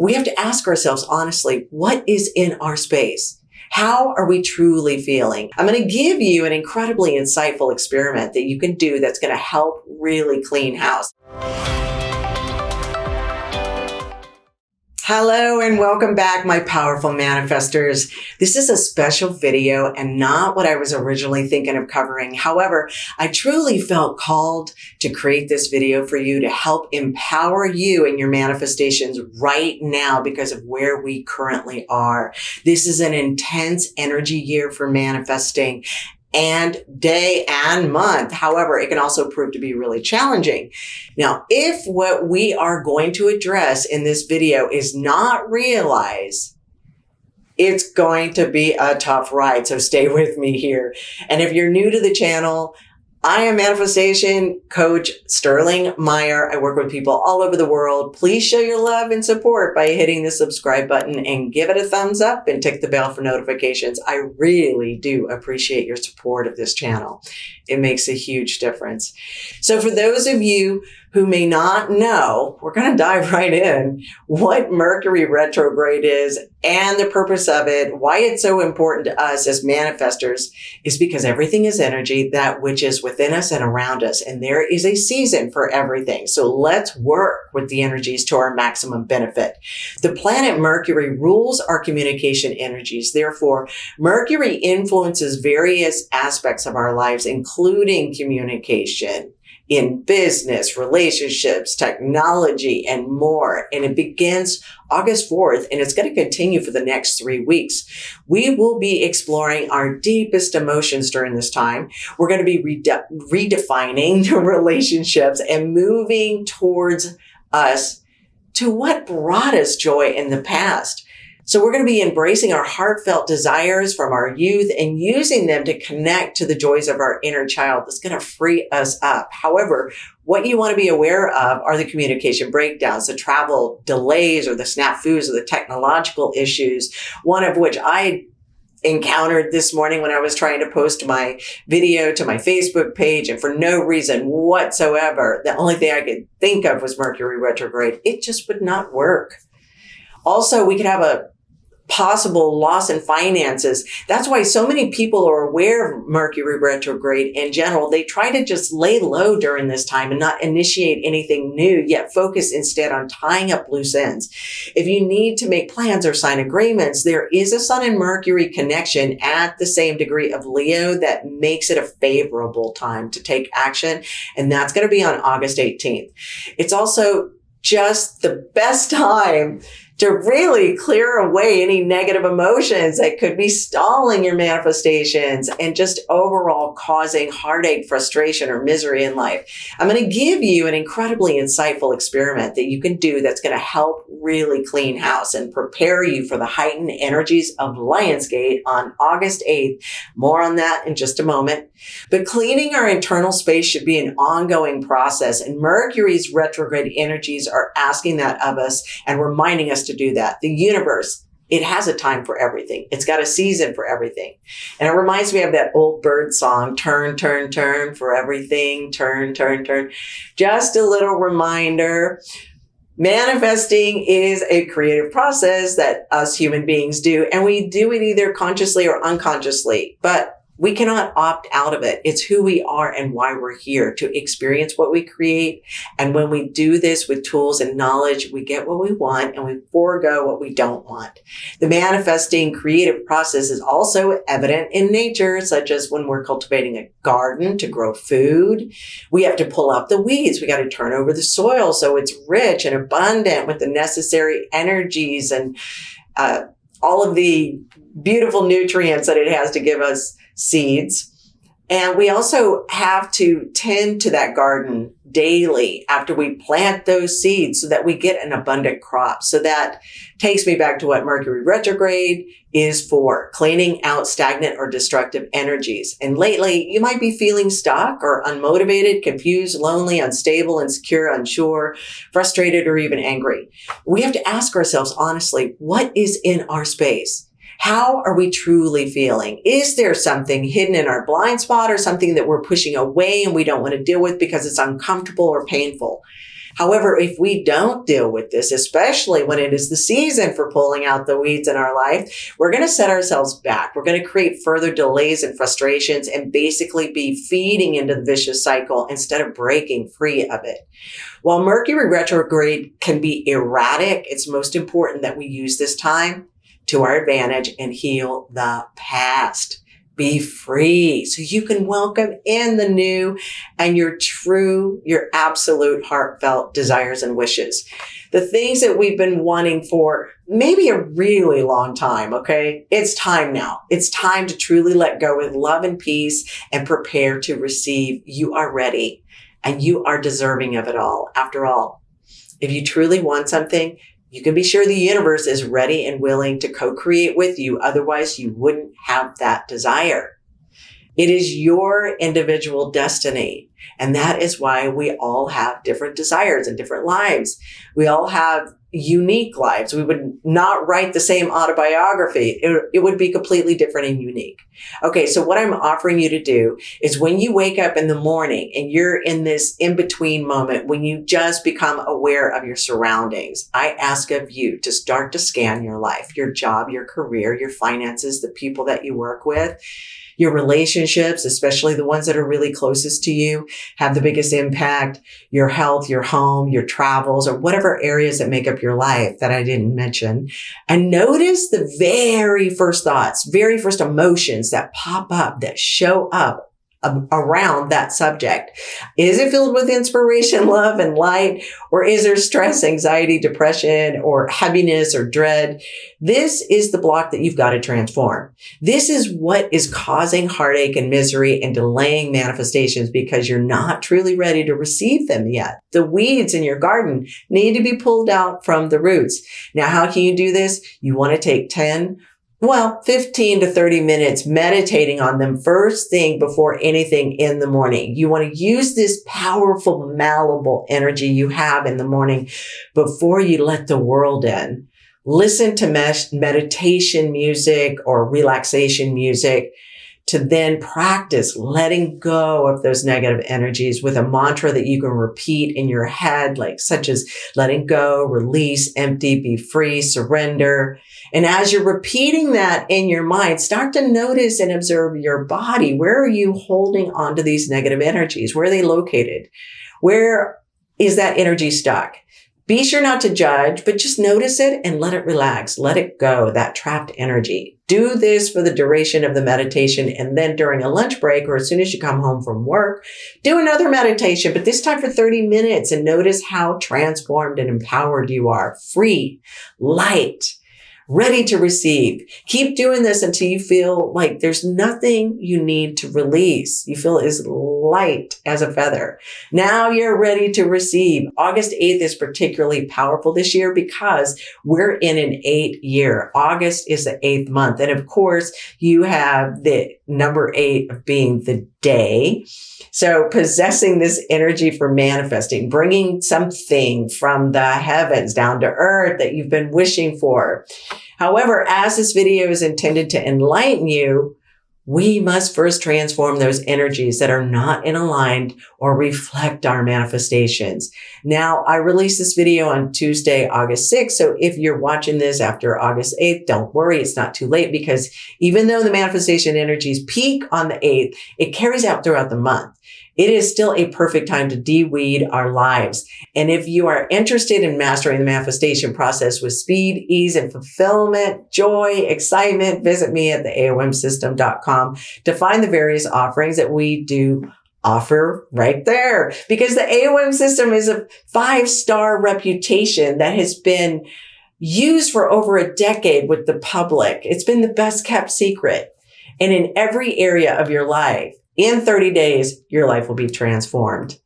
We have to ask ourselves honestly, what is in our space? How are we truly feeling? I'm going to give you an incredibly insightful experiment that you can do that's going to help really clean house. Hello and welcome back, my powerful manifestors. This is a special video and not what I was originally thinking of covering. However, I truly felt called to create this video for you to help empower you in your manifestations right now because of where we currently are. This is an intense energy year for manifesting, and day and month. However, it can also prove to be really challenging. Now, if what we are going to address in this video is not realized, it's going to be a tough ride. So stay with me here. And if you're new to the channel, I am manifestation coach Sterling Meyer. I work with people all over the world. Please show your love and support by hitting the subscribe button and give it a thumbs up and tick the bell for notifications. I really do appreciate your support of this channel. It makes a huge difference. So for those of you who may not know, we're going to dive right in what Mercury retrograde is and the purpose of it, why it's so important to us as manifestors is because everything is energy, that which is within us and around us. And there is a season for everything. So let's work with the energies to our maximum benefit. The planet Mercury rules our communication energies. Therefore, Mercury influences various aspects of our lives, including communication, in business, relationships, technology, and more. And it begins August 4th, and it's going to continue for the next 3 weeks. We will be exploring our deepest emotions during this time. We're going to be redefining the relationships and moving towards us to what brought us joy in the past. So we're going to be embracing our heartfelt desires from our youth and using them to connect to the joys of our inner child. That's going to free us up. However, what you want to be aware of are the communication breakdowns, the travel delays, or the snafus, or the technological issues, one of which I encountered this morning when I was trying to post my video to my Facebook page, and for no reason whatsoever, the only thing I could think of was Mercury retrograde. It just would not work. Also, we could have a possible loss in finances. That's why so many people are aware of Mercury retrograde in general. They try to just lay low during this time and not initiate anything new, yet focus instead on tying up loose ends. If you need to make plans or sign agreements, there is a Sun and Mercury connection at the same degree of Leo that makes it a favorable time to take action. And that's going to be on August 18th. It's also just the best time to really clear away any negative emotions that could be stalling your manifestations and just overall causing heartache, frustration, or misery in life. I'm going to give you an incredibly insightful experiment that you can do that's going to help really clean house and prepare you for the heightened energies of Lionsgate on August 8th. More on that in just a moment. But cleaning our internal space should be an ongoing process, and Mercury's retrograde energies are asking that of us and reminding us to do that. The universe, it has a time for everything. It's got a season for everything. And it reminds me of that old bird song, turn, turn, turn for everything, turn, turn, turn. Just a little reminder. Manifesting is a creative process that us human beings do, and we do it either consciously or unconsciously, but we cannot opt out of it. It's who we are and why we're here, to experience what we create. And when we do this with tools and knowledge, we get what we want and we forego what we don't want. The manifesting creative process is also evident in nature, such as when we're cultivating a garden to grow food. We have to pull out the weeds. We got to turn over the soil so it's rich and abundant with the necessary energies and all of the beautiful nutrients that it has to give us seeds. And we also have to tend to that garden daily after we plant those seeds so that we get an abundant crop. So that takes me back to what Mercury retrograde is for: cleaning out stagnant or destructive energies. And lately, you might be feeling stuck or unmotivated, confused, lonely, unstable, insecure, unsure, frustrated, or even angry. We have to ask ourselves honestly, what is in our space? How are we truly feeling? Is there something hidden in our blind spot or something that we're pushing away and we don't want to deal with because it's uncomfortable or painful? However, if we don't deal with this, especially when it is the season for pulling out the weeds in our life, we're going to set ourselves back. We're going to create further delays and frustrations and basically be feeding into the vicious cycle instead of breaking free of it. While Mercury retrograde can be erratic, it's most important that we use this time to our advantage and heal the past. Be free so you can welcome in the new and your absolute heartfelt desires and wishes. The things that we've been wanting for maybe a really long time, okay? It's time now. It's time to truly let go with love and peace and prepare to receive. You are ready and you are deserving of it all. After all, if you truly want something, you can be sure the universe is ready and willing to co-create with you. Otherwise, you wouldn't have that desire. It is your individual destiny. And that is why we all have different desires and different lives. We all have unique lives. We would not write the same autobiography. It would be completely different and unique. Okay, so what I'm offering you to do is when you wake up in the morning and you're in this in-between moment, when you just become aware of your surroundings, I ask of you to start to scan your life, your job, your career, your finances, the people that you work with, your relationships, especially the ones that are really closest to you, have the biggest impact, your health, your home, your travels, or whatever areas that make up your life that I didn't mention. And notice the very first thoughts, very first emotions that pop up, that show up around that subject. Is it filled with inspiration, love, and light? Or is there stress, anxiety, depression, or heaviness or dread? This is the block that you've got to transform. This is what is causing heartache and misery and delaying manifestations because you're not truly ready to receive them yet. The weeds in your garden need to be pulled out from the roots. Now, how can you do this? You want to take 15 to 30 minutes meditating on them first thing before anything in the morning. You want to use this powerful, malleable energy you have in the morning before you let the world in. Listen to meditation music or relaxation music to then practice letting go of those negative energies with a mantra that you can repeat in your head, such as letting go, release, empty, be free, surrender. And as you're repeating that in your mind, start to notice and observe your body. Where are you holding onto these negative energies? Where are they located? Where is that energy stuck? Be sure not to judge, but just notice it and let it relax. Let it go, that trapped energy. Do this for the duration of the meditation. And then during a lunch break or as soon as you come home from work, do another meditation, but this time for 30 minutes and notice how transformed and empowered you are. Free, light, ready to receive. Keep doing this until you feel like there's nothing you need to release. You feel as light as a feather. Now you're ready to receive. August 8th is particularly powerful this year because we're in an 8 year. August is the 8th month. And of course, you have the number 8 of being the day. So possessing this energy for manifesting, bringing something from the heavens down to earth that you've been wishing for. However, as this video is intended to enlighten you, we must first transform those energies that are not in aligned or reflect our manifestations. Now, I released this video on Tuesday, August 6th. So if you're watching this after August 8th, don't worry, it's not too late because even though the manifestation energies peak on the 8th, it carries out throughout the month. It is still a perfect time to de-weed our lives. And if you are interested in mastering the manifestation process with speed, ease, and fulfillment, joy, excitement, visit me at theaomsystem.com to find the various offerings that we do offer right there. Because the AOM system is a 5-star reputation that has been used for over a decade with the public. It's been the best kept secret. And in every area of your life, in 30 days, your life will be transformed.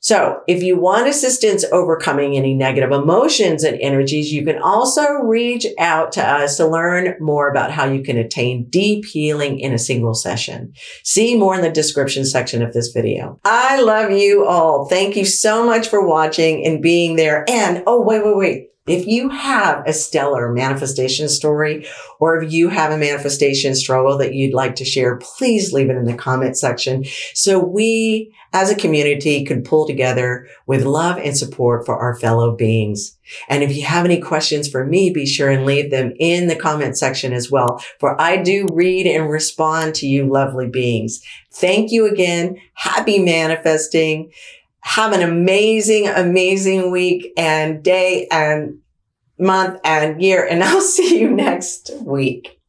So if you want assistance overcoming any negative emotions and energies, you can also reach out to us to learn more about how you can attain deep healing in a single session. See more in the description section of this video. I love you all. Thank you so much for watching and being there. And, wait. If you have a stellar manifestation story, or if you have a manifestation struggle that you'd like to share, please leave it in the comment section so we as a community could pull together with love and support for our fellow beings. And if you have any questions for me, be sure and leave them in the comment section as well, for I do read and respond to you lovely beings. Thank you again. Happy manifesting. Have an amazing, amazing week and day and month and year. And I'll see you next week.